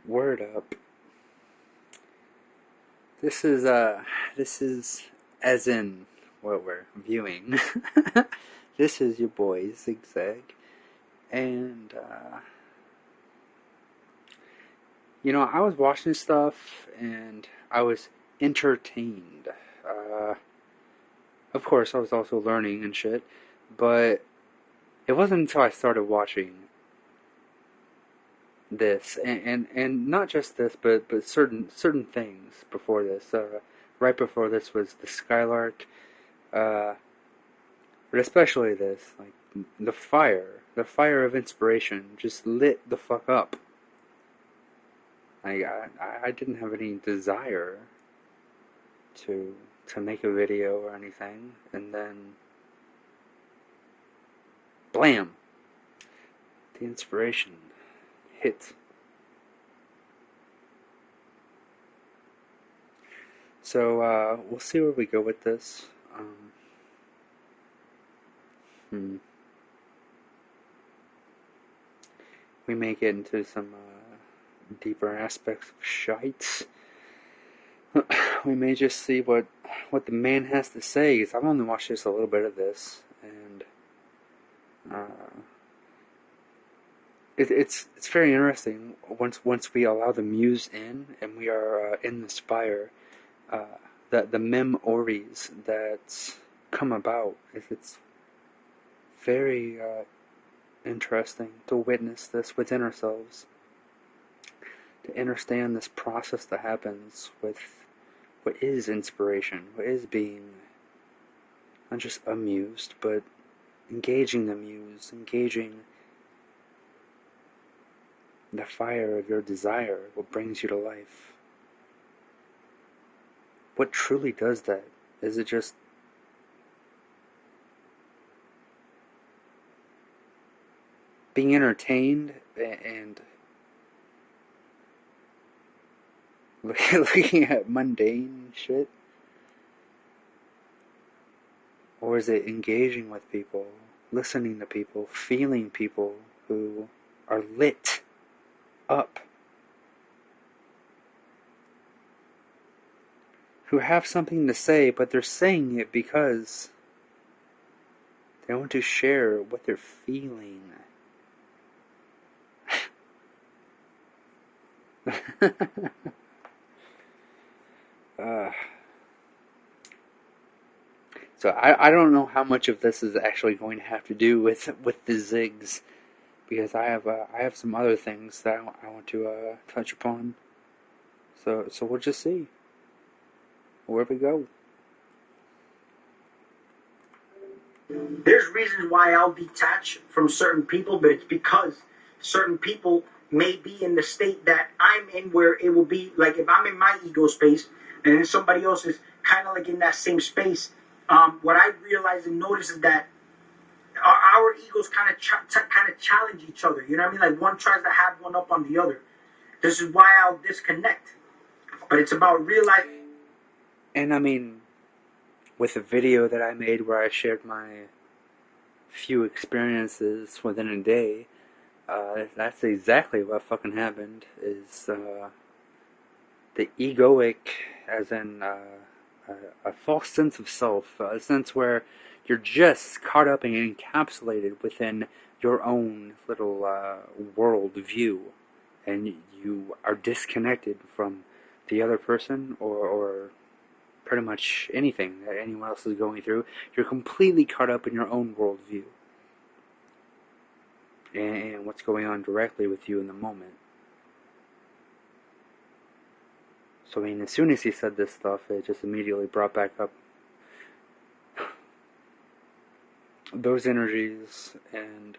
Word up. This is as in what we're viewing. This is your boy Zigzag, and I was watching stuff and I was entertained. Uh, of course, I was also learning and shit, but it wasn't until I started watching this, and not just this, but certain things before this. Right before this was the Skylark, uh, but especially this, like the fire of inspiration just lit the fuck up. Like I didn't have any desire to make a video or anything, and then blam, the inspiration hit. So we'll see where we go with this. Hmm. We may get into some deeper aspects of shite. We may just see what the man has to say. Because I've only watched just a little bit of this, and it's very interesting. Once we allow the muse in, and we are in the spire, the memories that come about. It's very interesting to witness this within ourselves, to understand this process that happens with what is inspiration, what is being not just amused, but engaging the muse, engaging the fire of your desire, what brings you to life. What truly does that? Is it just being entertained and looking at mundane shit? Or is it engaging with people, listening to people, feeling people who are lit up, who have something to say, but they're saying it because they want to share what they're feeling? uh, so I don't know how much of this is actually going to have to do with the zigs, because I have some other things that I want to touch upon. So we'll just see where we go. There's reasons why I'll detach from certain people, but it's because certain people may be in the state that I'm in, where it will be like if I'm in my ego space and then somebody else is kind of like in that same space. What I realize and notice is that our egos kind of challenge each other. You know what I mean? Like one tries to have one up on the other. This is why I'll disconnect. But it's about realizing. And I mean, with a video that I made where I shared my few experiences within a day, that's exactly what fucking happened. Is the egoic, as in a false sense of self, a sense where you're just caught up and encapsulated within your own little world view, and you are disconnected from the other person or pretty much anything that anyone else is going through. You're completely caught up in your own worldview and what's going on directly with you in the moment. So I mean, as soon as he said this stuff, it just immediately brought back up those energies and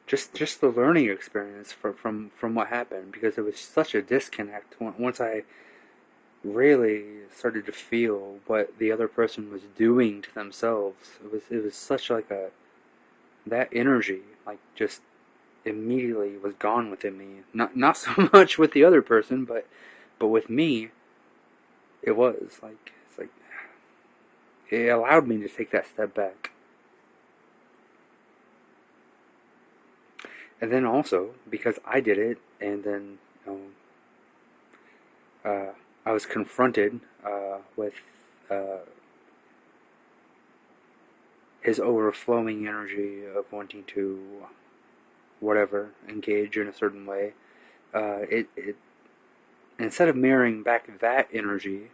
just the learning experience from what happened, because it was such a disconnect once I really started to feel what the other person was doing to themselves. It was such like that energy like just immediately was gone within me. Not so much with the other person, but with me, it was like it allowed me to take that step back. And then also, because I did it, and then I was confronted with his overflowing energy of wanting to, whatever, engage in a certain way. It instead of mirroring back that energy,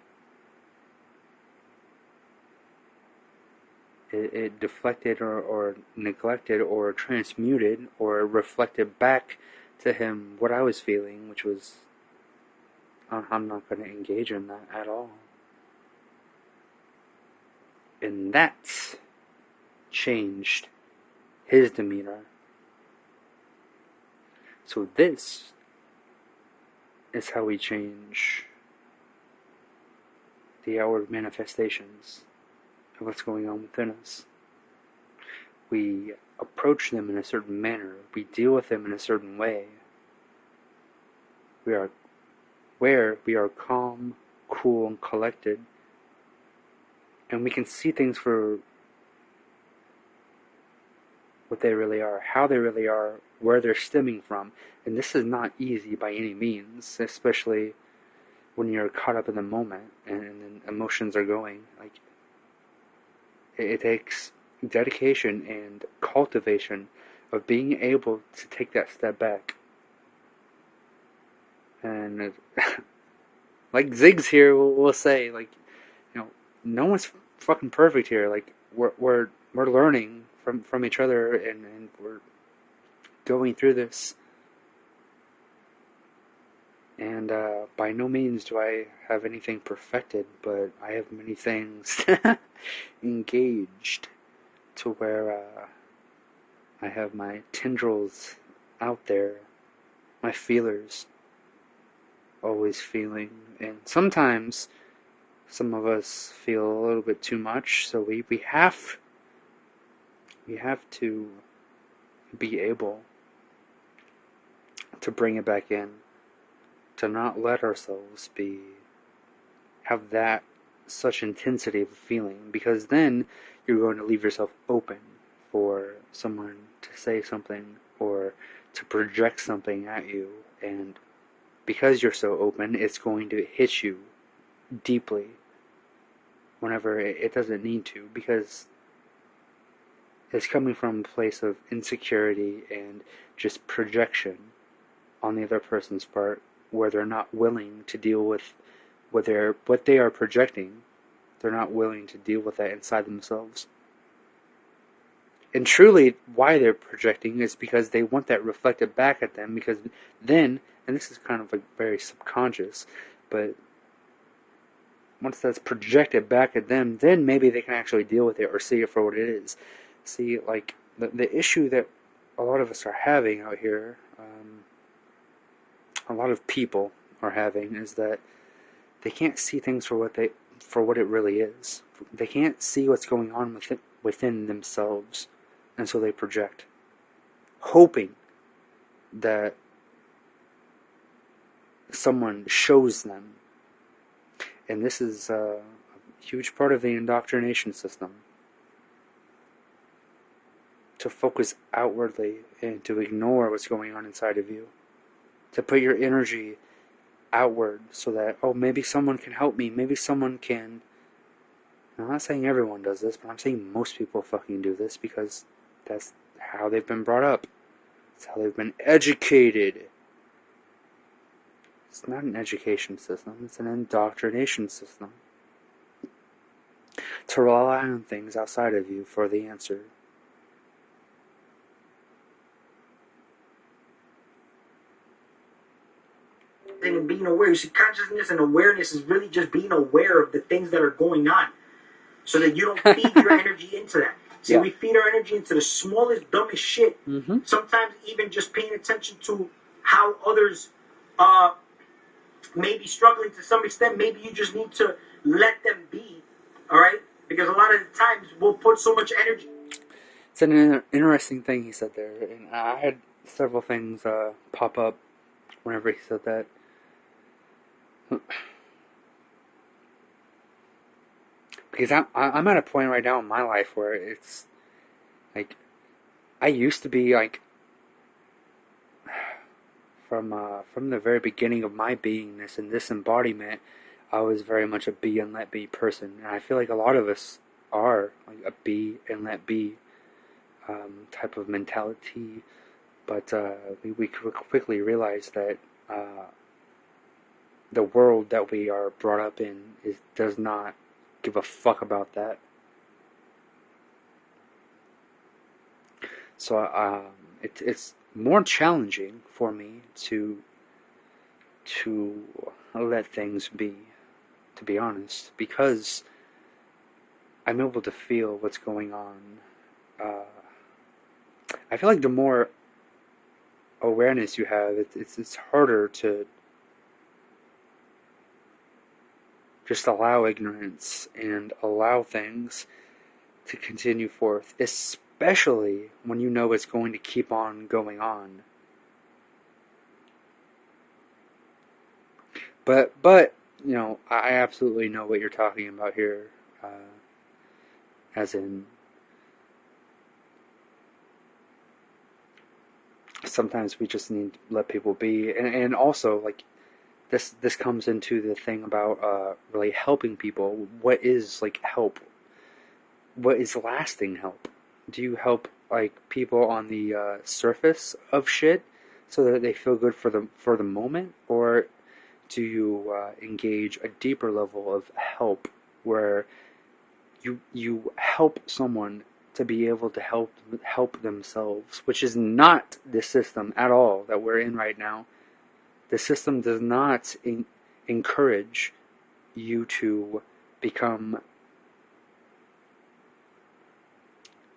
it deflected or neglected or transmuted or reflected back to him what I was feeling, which was, I'm not going to engage in that at all. And that's changed his demeanor. So this is how we change the outward manifestations of what's going on within us. We approach them in a certain manner. We deal with them in a certain way. We are calm, cool, and collected, and we can see things for what they really are, how they really are, where they're stemming from. And this is not easy by any means, especially when you're caught up in the moment and emotions are going. Like, it takes dedication and cultivation of being able to take that step back. And like Ziggs here will say, like, no one's fucking perfect here. Like, we're learning from each other, and we're going through this. And by no means do I have anything perfected, but I have many things engaged to where I have my tendrils out there, my feelers always feeling. And sometimes some of us feel a little bit too much, so we have to be able to bring it back in, to not let ourselves have that such intensity of feeling, because then you're going to leave yourself open for someone to say something or to project something at you, and because you're so open, it's going to hit you deeply whenever it doesn't need to, because it's coming from a place of insecurity and just projection on the other person's part, where they're not willing to deal with what they are projecting. They're not willing to deal with that inside themselves. And truly, why they're projecting is because they want that reflected back at them, because then, and this is kind of like very subconscious, but once that's projected back at them, then maybe they can actually deal with it or see it for what it is. See, like, the issue that a lot of us are having out here, a lot of people are having, is that they can't see things for what it really is. They can't see what's going on within themselves, and so they project, hoping that someone shows them. And this is a huge part of the indoctrination system, to focus outwardly and to ignore what's going on inside of you, to put your energy outward so that, maybe someone can help me, maybe someone can. I'm not saying everyone does this, but I'm saying most people fucking do this, because that's how they've been brought up. It's how they've been educated. It's not an education system, it's an indoctrination system. To rely on things outside of you for the answer. And being aware. You see, consciousness and awareness is really just being aware of the things that are going on, so that you don't feed your energy into that. See, we feed our energy into the smallest, dumbest shit. Mm-hmm. Sometimes even just paying attention to how others may be struggling to some extent. Maybe you just need to let them be, all right? Because a lot of the times we'll put so much energy. It's an interesting thing he said there, and I had several things pop up whenever he said that. Because I'm at a point right now in my life where it's like, I used to be like from the very beginning of my beingness and this embodiment, I was very much a be and let be person, and I feel like a lot of us are like a be and let be type of mentality. But we quickly realize that the world that we are brought up in does not give a fuck about that. So it's more challenging for me to let things be, to be honest, because I'm able to feel what's going on. I feel like the more awareness you have, it's harder to just allow ignorance and allow things to continue forth, especially when you know it's going to keep on going on. But you know, I absolutely know what you're talking about here, as in sometimes we just need to let people be, and also like this comes into the thing about really helping people. What is like help? What is lasting help? Do you help like people on the surface of shit so that they feel good for the moment, or do you engage a deeper level of help where you help someone to be able to help themselves, which is not the system at all that we're in right now. The system does not encourage you to become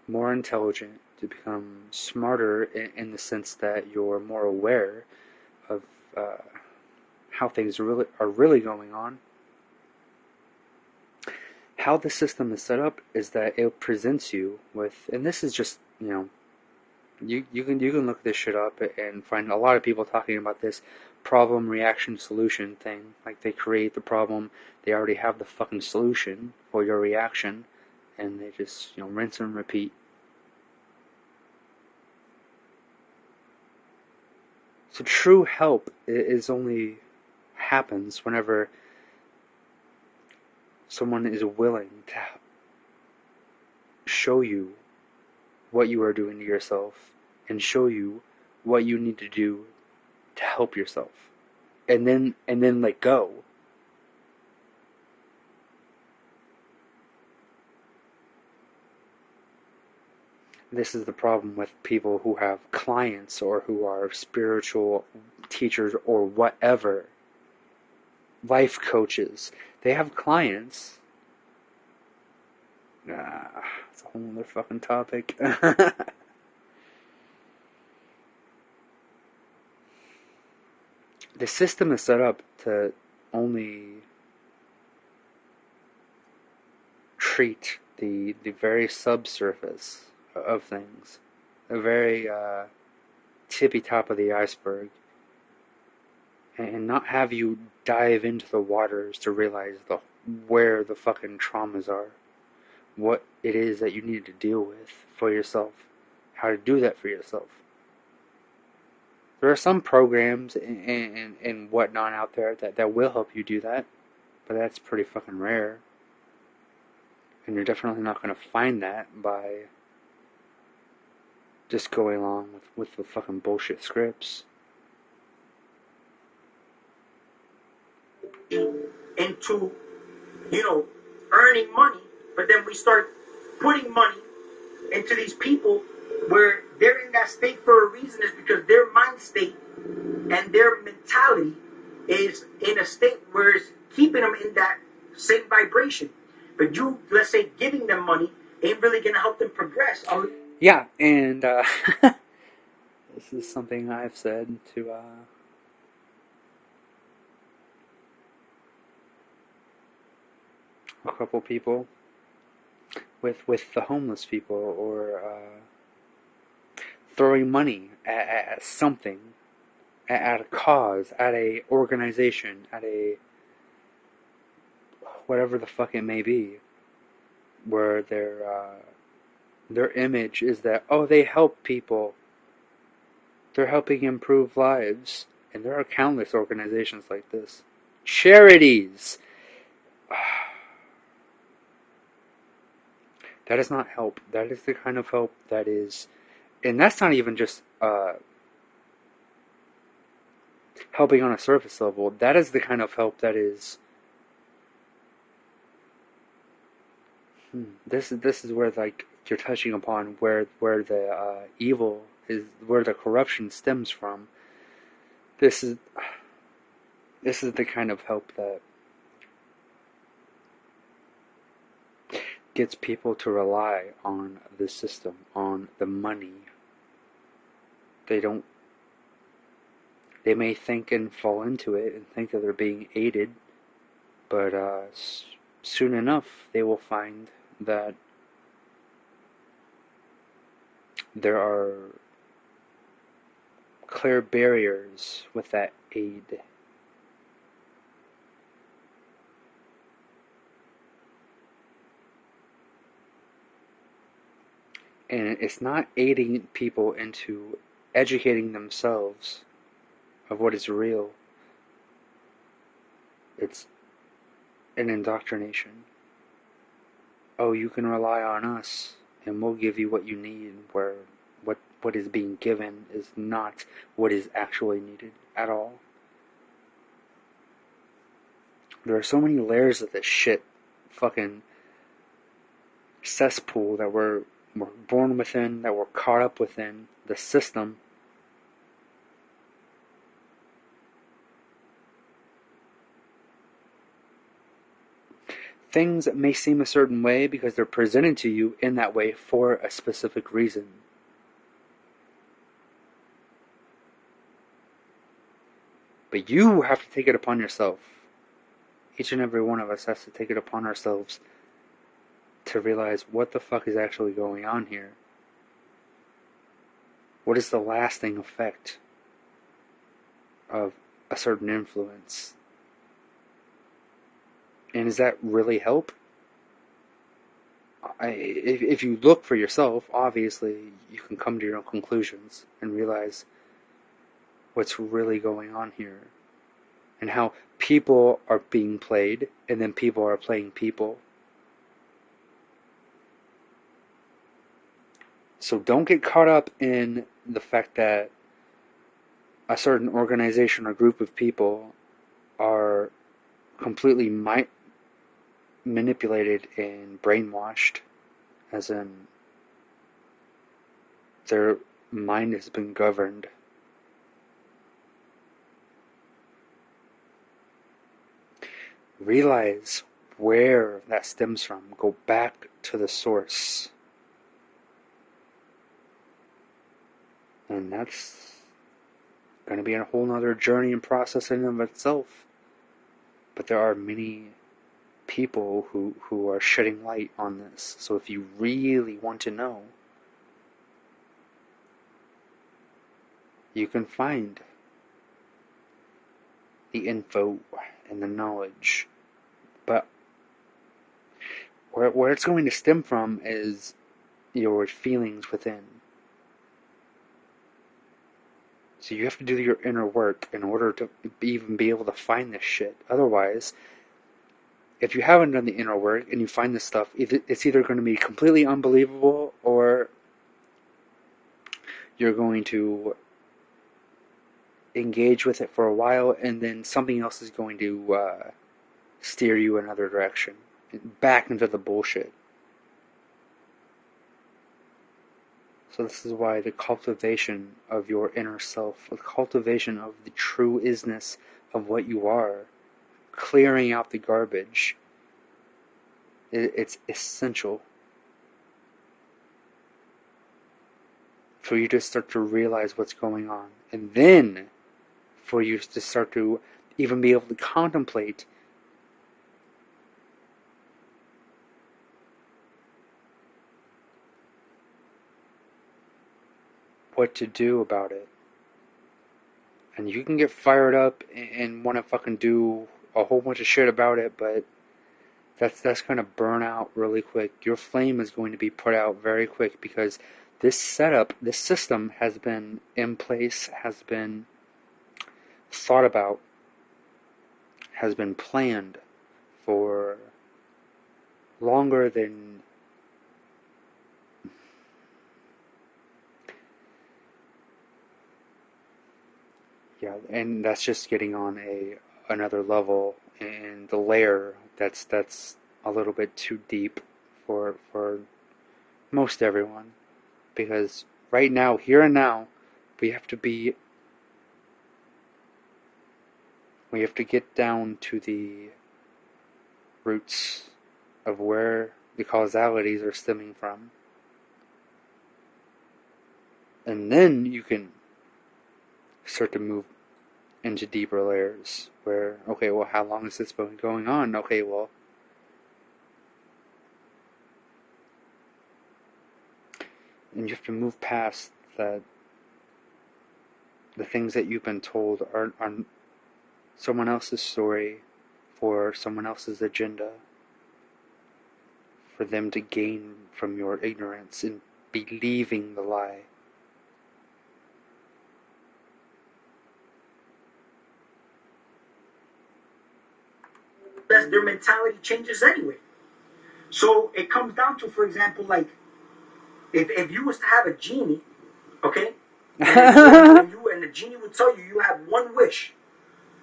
more intelligent, to become smarter in the sense that you're more aware of how things are really going on. How the system is set up is that it presents you with, and this is just, you know, you can look this shit up and find a lot of people talking about this problem, reaction, solution thing. Like they create the problem, they already have the fucking solution for your reaction, and they just, you know, rinse and repeat. So true help is only happens whenever someone is willing to show you what you are doing to yourself and show you what you need to do to help yourself, and then let go. This is the problem with people who have clients or who are spiritual teachers or whatever, life coaches. They have clients. It's a whole other fucking topic. The system is set up to only treat the very subsurface of things, the very tippy top of the iceberg, and not have you dive into the waters to realize where the fucking traumas are, what it is that you need to deal with for yourself, how to do that for yourself. There are some programs and whatnot out there that will help you do that, but that's pretty fucking rare. And you're definitely not going to find that by just going along with the fucking bullshit scripts. Into, you know, earning money, but then we start putting money into these people where they're in that state for a reason, is because their mind state and their mentality is in a state where it's keeping them in that same vibration. But you, let's say, giving them money ain't really going to help them progress. Yeah, and this is something I've said to a couple people with the homeless people, or throwing money at something, at a cause, at a organization, at a whatever the fuck it may be, where their image is that, oh, they help people, they're helping improve lives. And there are countless organizations like this. Charities! That is not help. That is the kind of help that is... And that's not even just helping on a surface level. That is the kind of help that is... This is where, like, you're touching upon where the evil is, where the corruption stems from. This is the kind of help that gets people to rely on the system, on the money. They may think and fall into it and think that they're being aided, but soon enough they will find that there are clear barriers with that aid. And it's not aiding people into educating themselves of what is real. It's an indoctrination. Oh, you can rely on us, and we'll give you what you need, where what is being given is not what is actually needed at all. There are so many layers of this shit, fucking cesspool that we're born within, that we're caught up within, the system. Things may seem a certain way because they're presented to you in that way for a specific reason. But you have to take it upon yourself. Each and every one of us has to take it upon ourselves to realize what the fuck is actually going on here. What is the lasting effect of a certain influence? And does that really help? If you look for yourself, obviously you can come to your own conclusions and realize what's really going on here. And how people are being played, and then people are playing people. So don't get caught up in the fact that a certain organization or group of people are completely manipulated and brainwashed, as in their mind has been governed. Realize where that stems from. Go back to the source. And that's going to be a whole nother journey and process in and of itself. But there are many people who are shedding light on this. So if you really want to know, you can find the info and the knowledge. But where it's going to stem from is your feelings within. So you have to do your inner work in order to even be able to find this shit. Otherwise, if you haven't done the inner work and you find this stuff, it's either going to be completely unbelievable, or you're going to engage with it for a while and then something else is going to steer you another direction, back into the bullshit. So this is why the cultivation of your inner self, the cultivation of the true isness of what you are, clearing out the garbage, it's essential for you to start to realize what's going on. And then for you to start to even be able to contemplate what to do about it. And you can get fired up and want to fucking do a whole bunch of shit about it, but that's going to burn out really quick. Your flame is going to be put out very quick because this setup, this system has been in place, has been thought about, has been planned for longer than yeah, and that's just getting on another level, and the layer that's a little bit too deep for most everyone, because right now, here and now, we have to be we have to get down to the roots of where the causalities are stemming from, and then you can start to move into deeper layers where, okay, well, how long has this been going on? Okay, well, and you have to move past that. The things that you've been told are someone else's story for someone else's agenda, for them to gain from your ignorance and believing the lie. Their mentality changes anyway. So it comes down to, for example, like if you was to have a genie, okay, and the genie would tell you have one wish,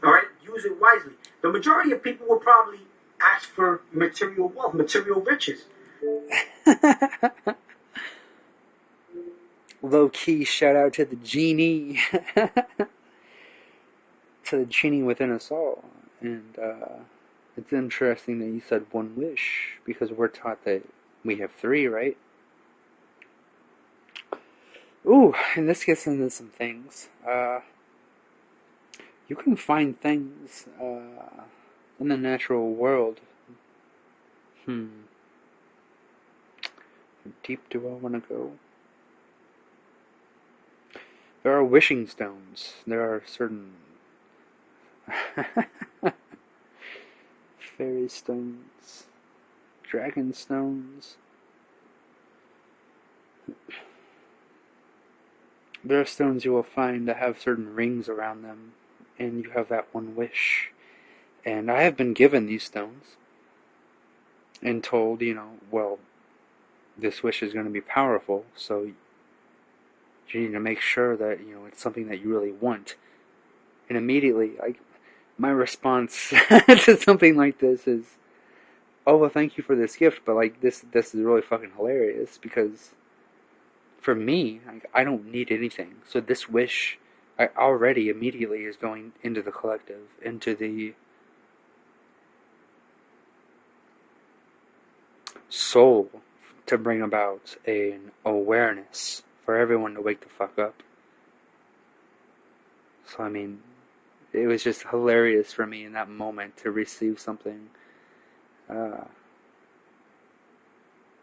all right, use it wisely. The majority of people will probably ask for material wealth, material riches. Low key shout out to the genie, to the genie within us all, and it's interesting that you said one wish, because we're taught that we have three, right? Ooh, and this gets into some things. You can find things in the natural world. How deep do I want to go? There are wishing stones. There are certain fairy stones, dragon stones. There are stones you will find that have certain rings around them, and you have that one wish. And I have been given these stones and told, well, this wish is going to be powerful, so you need to make sure that, it's something that you really want. And immediately, my response to something like this is, oh, well, thank you for this gift, but, this is really fucking hilarious, because for me, I don't need anything. So this wish, I already immediately is going into the collective, into the soul, to bring about an awareness for everyone to wake the fuck up. So, it was just hilarious for me in that moment to receive something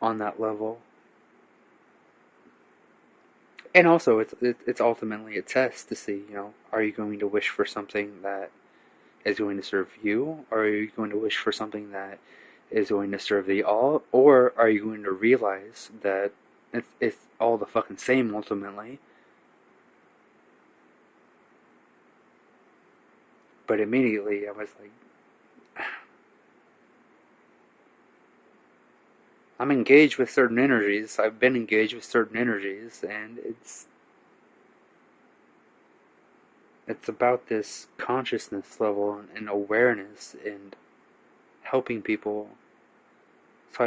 on that level. And also, it's ultimately a test to see, are you going to wish for something that is going to serve you, or are you going to wish for something that is going to serve the all, or are you going to realize that it's all the fucking same ultimately? But immediately I was like, I'm engaged with certain energies. I've been engaged with certain energies, and it's about this consciousness level and awareness and helping people. So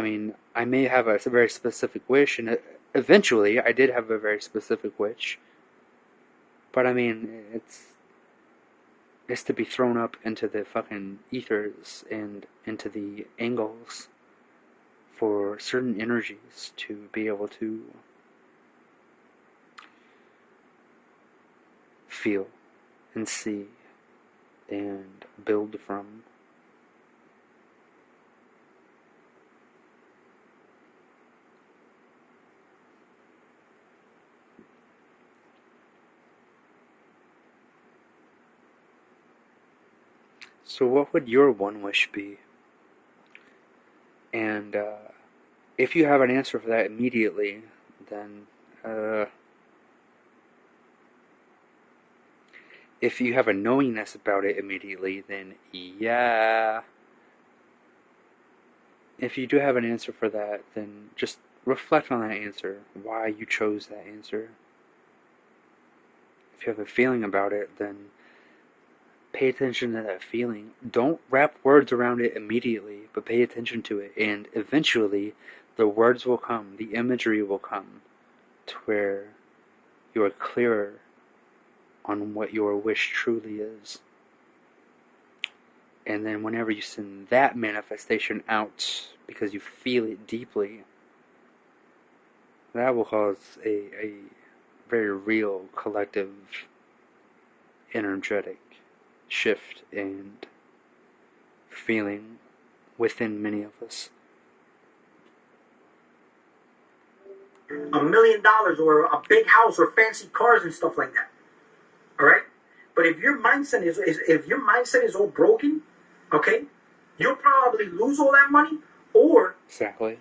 I may have a very specific wish, and eventually I did have a very specific wish. But it's to be thrown up into the fucking ethers and into the angles for certain energies to be able to feel and see and build from. So what would your one wish be? And if you have an answer for that immediately, then If you have a knowingness about it immediately, then yeah. If you do have an answer for that, then just reflect on that answer, why you chose that answer. If you have a feeling about it, then pay attention to that feeling. Don't wrap words around it immediately, but pay attention to it, and eventually the words will come, the imagery will come, to where you are clearer on what your wish truly is. And then whenever you send that manifestation out, because you feel it deeply, that will cause a very real collective energetic shift and feeling within many of us. $1 million or a big house or fancy cars and stuff like that. All right? But if your mindset is all broken, okay, you'll probably lose all that money. Or exactly,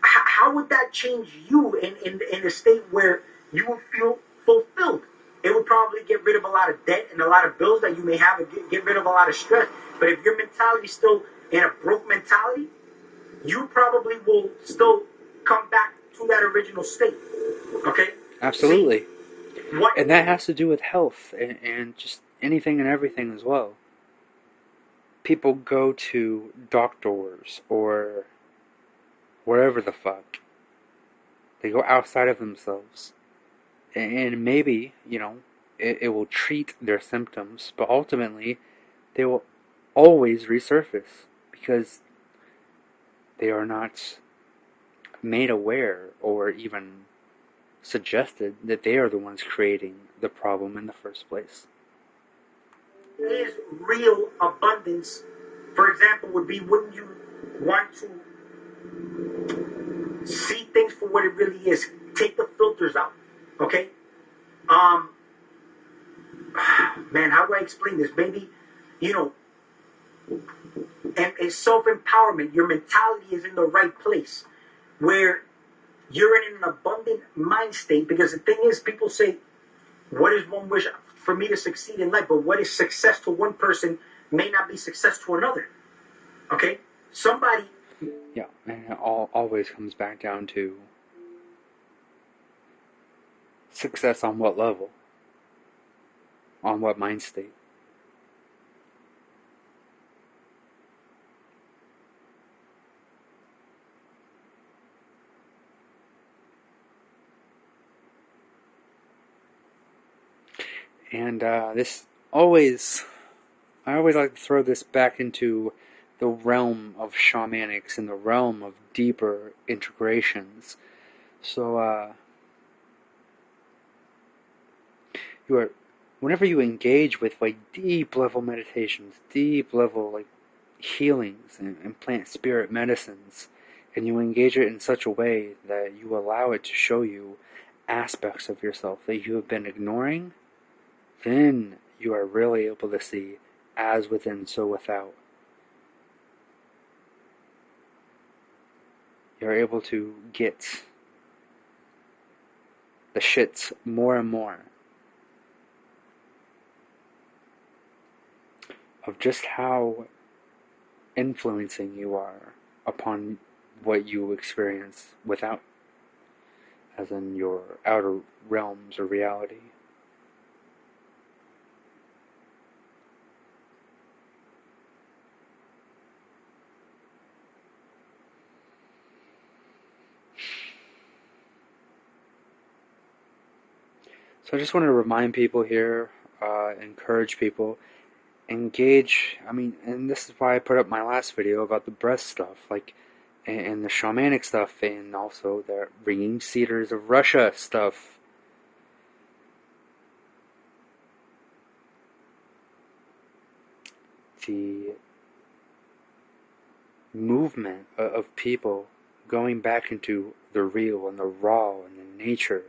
how would that change you in a state where you would feel fulfilled? It would probably get rid of a lot of debt and a lot of bills that you may have, and get rid of a lot of stress. But if your mentality is still in a broke mentality, you probably will still come back to that original state. Okay? absolutely. See, what? And that has to do with health and just anything and everything as well. People go to doctors or wherever the fuck. They go outside of themselves. And maybe, it will treat their symptoms, but ultimately they will always resurface because they are not made aware or even suggested that they are the ones creating the problem in the first place. Is real abundance, for example, would be, wouldn't you want to see things for what it really is? Take the filters out, okay? Man, how do I explain this? Maybe, and a self-empowerment, your mentality is in the right place, where you're in an abundant mind state. Because the thing is, people say, what is one wish for me to succeed in life? But what is success to one person may not be success to another. Okay? Somebody... Yeah, and it always comes back down to success on what level? On what mind state? And I always like to throw this back into the realm of shamanics and the realm of deeper integrations. So, whenever you engage with like deep level meditations, deep level like healings and plant spirit medicines, and you engage it in such a way that you allow it to show you aspects of yourself that you have been ignoring, then you are really able to see as within, so without. You're able to get the shits more and more of just how influencing you are upon what you experience without, as in your outer realms or reality. So I just want to remind people here, encourage people, engage. And this is why I put up my last video about the breath stuff, and the shamanic stuff, and also the ringing cedars of Russia stuff. The movement of people going back into the real and the raw and the nature,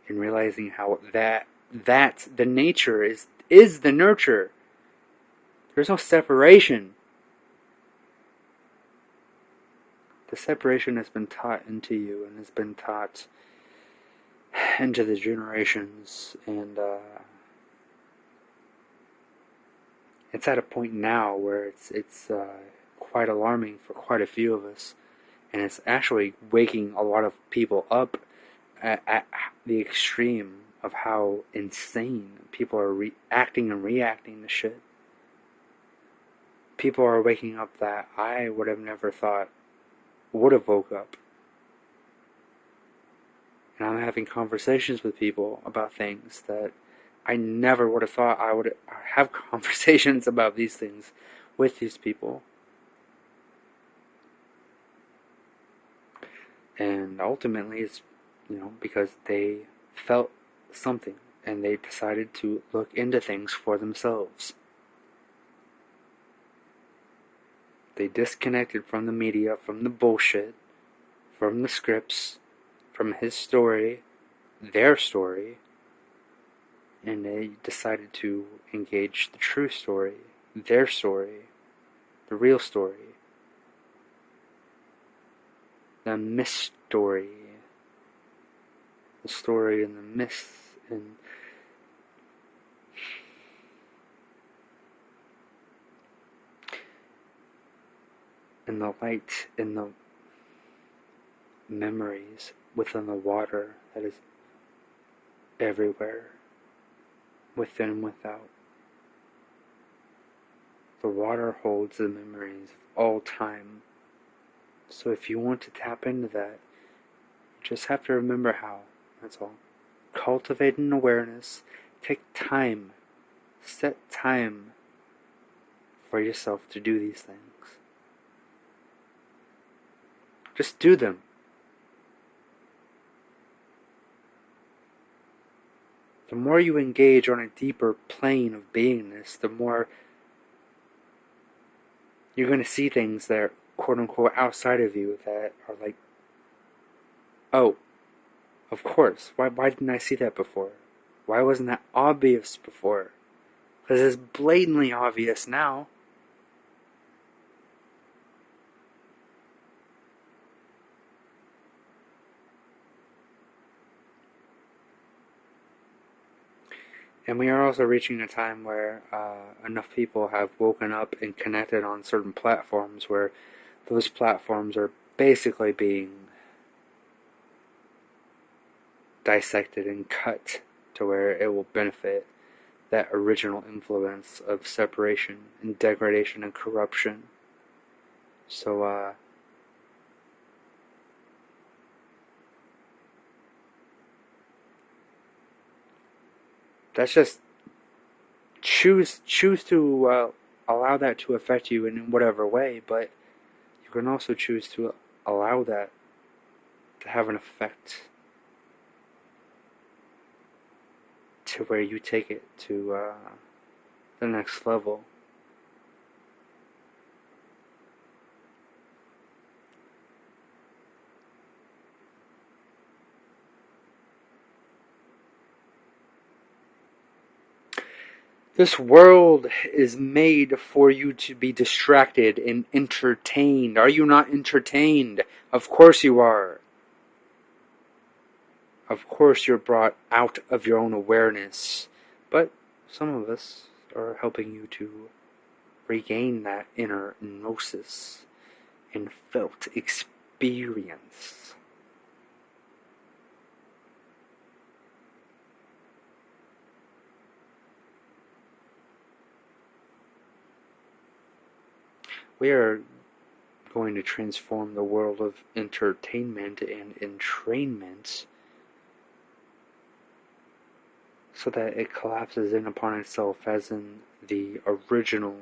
and realizing how that the nature is the nurture. There's no separation. The separation has been taught into you and has been taught into the generations, and It's at a point now where it's quite alarming for quite a few of us, and it's actually waking a lot of people up at the extreme of how insane people are acting and reacting to shit. People are waking up that I would have never thought would have woke up. And I'm having conversations with people about things that I never would have thought I would have conversations about these things with these people. And ultimately it's, because they felt something and they decided to look into things for themselves. They disconnected from the media, from the bullshit, from the scripts, from his story, their story, and they decided to engage the true story, their story, the real story, the mystery, the story and the myth, and the light and the memories within the water that is everywhere, within and without. The water holds the memories of all time. So if you want to tap into that, you just have to remember how. That's all. Cultivate an awareness. Take time. Set time for yourself to do these things. Just do them. The more you engage on a deeper plane of beingness, the more you're going to see things that are quote unquote outside of you that are like, oh, of course, why didn't I see that before? Why wasn't that obvious before? Because it's blatantly obvious now. And we are also reaching a time where enough people have woken up and connected on certain platforms where those platforms are basically being dissected and cut to where it will benefit that original influence of separation and degradation and corruption. So, that's just choose to allow that to affect you in whatever way, but you can also choose to allow that to have an effect to where you take it to the next level. This world is made for you to be distracted and entertained. Are you not entertained? Of course you are. Of course you're brought out of your own awareness. But some of us are helping you to regain that inner gnosis and felt experience. We are going to transform the world of entertainment and entrainment so that it collapses in upon itself as in the original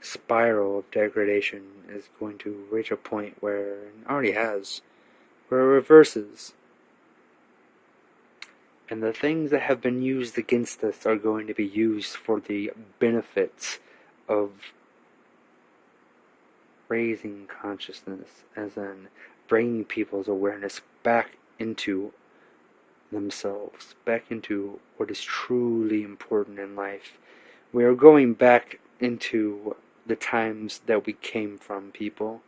spiral of degradation is going to reach a point where it already has, where it reverses. And the things that have been used against us are going to be used for the benefits of raising consciousness, as in bringing people's awareness back into themselves, back into what is truly important in life. We are going back into the times that we came from, people.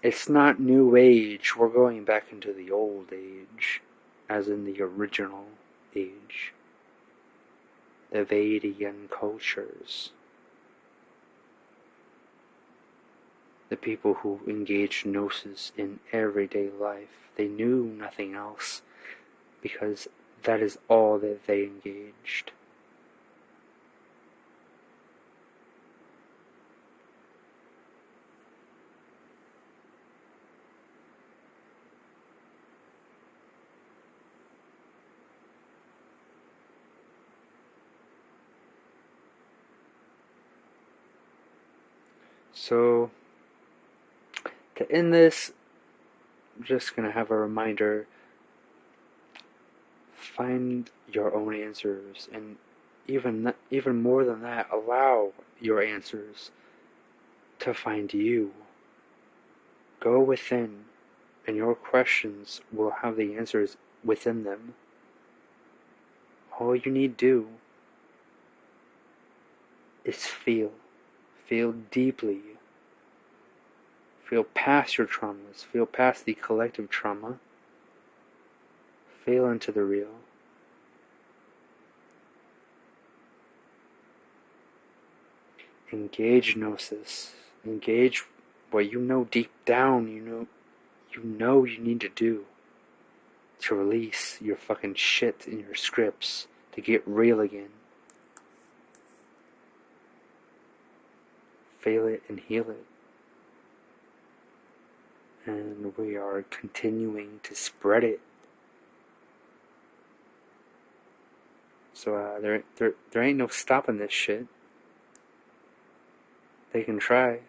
It's not new age, we're going back into the old age, as in the original. age, the Vedic cultures, the people who engaged gnosis in everyday life. They knew nothing else because that is all that they engaged. So, to end this, I'm just going to have a reminder. Find your own answers, and even more than that, allow your answers to find you. Go within, and your questions will have the answers within them. All you need to do is feel. Feel deeply. Feel past your traumas. Feel past the collective trauma. Feel into the real. Engage gnosis. Engage what you know deep down you need to do to release your fucking shit in your scripts, to get real again. Feel it and heal it. And we are continuing to spread it. So there ain't no stopping this shit. They can try,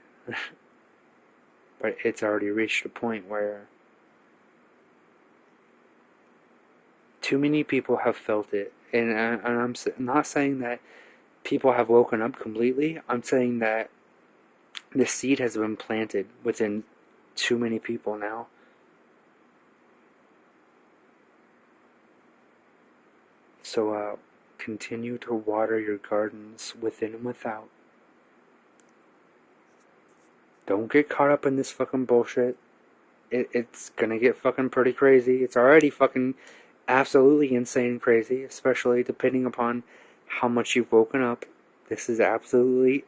but it's already reached a point where too many people have felt it. And I'm not saying that people have woken up completely. I'm saying that the seed has been planted within too many people now. So continue to water your gardens within and without. Don't get caught up in this fucking bullshit. It's gonna get fucking pretty crazy. It's already fucking absolutely insane crazy, especially depending upon how much you've woken up. This is absolutely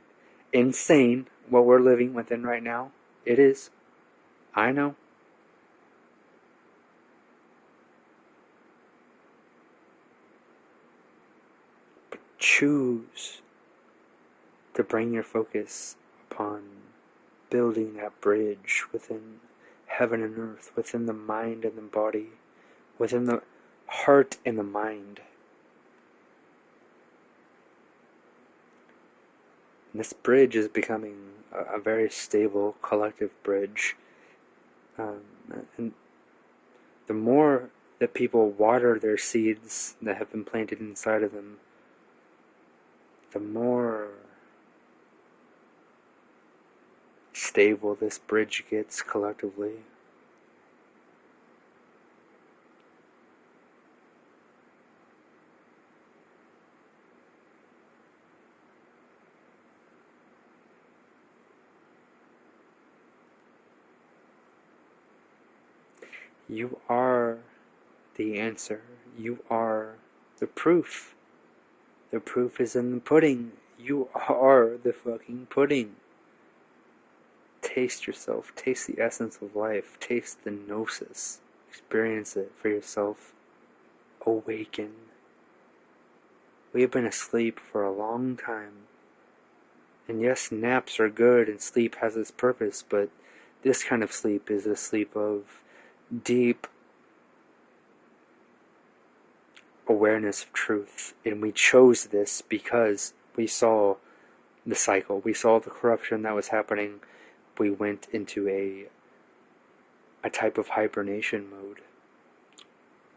insane what we're living within right now. It is. I know. But choose to bring your focus upon building that bridge within heaven and earth, within the mind and the body, within the heart and the mind. And this bridge is becoming a very stable collective bridge. And the more that people water their seeds that have been planted inside of them, the more stable this bridge gets collectively. You are the answer. You are the proof. The proof is in the pudding. You are the fucking pudding. Taste yourself. Taste the essence of life. Taste the gnosis. Experience it for yourself. Awaken. We have been asleep for a long time. And yes, naps are good and sleep has its purpose, but this kind of sleep is a sleep of deep awareness of truth. And we chose this because we saw the cycle. We saw the corruption that was happening. We went into a type of hibernation mode.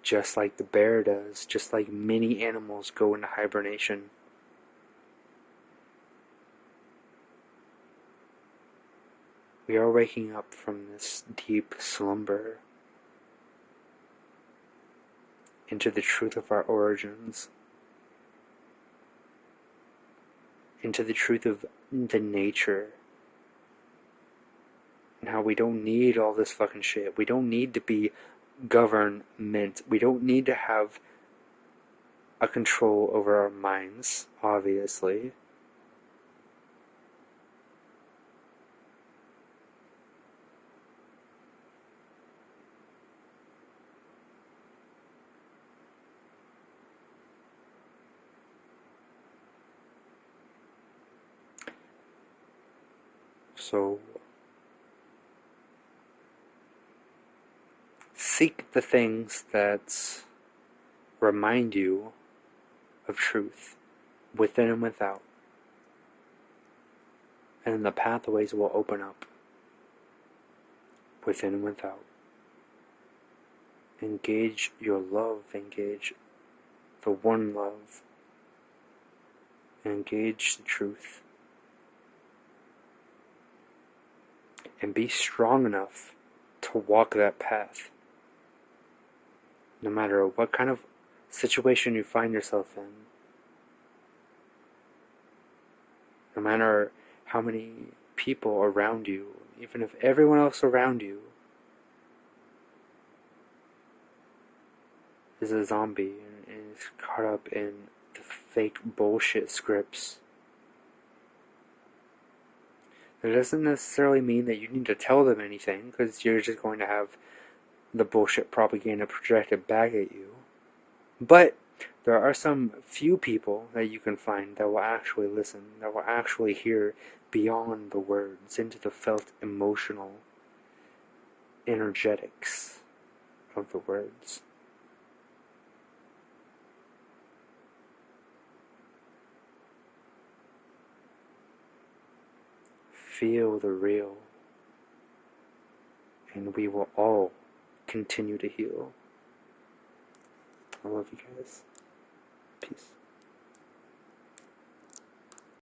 Just like the bear does. Just like many animals go into hibernation. We are waking up from this deep slumber into the truth of our origins, into the truth of the nature, and how we don't need all this fucking shit. We don't need to be government. We don't need to have a control over our minds, obviously. So, seek the things that remind you of truth, within and without, and the pathways will open up, within and without. Engage your love, engage the one love, engage the truth, and be strong enough to walk that path, no matter what kind of situation you find yourself in, no matter how many people around you, even if everyone else around you is a zombie and is caught up in the fake bullshit scripts. That doesn't necessarily mean that you need to tell them anything, because you're just going to have the bullshit propaganda projected back at you. But there are some few people that you can find that will actually listen, that will actually hear beyond the words, into the felt emotional energetics of the words. Feel the real, and we will all continue to heal. I love you guys. Peace.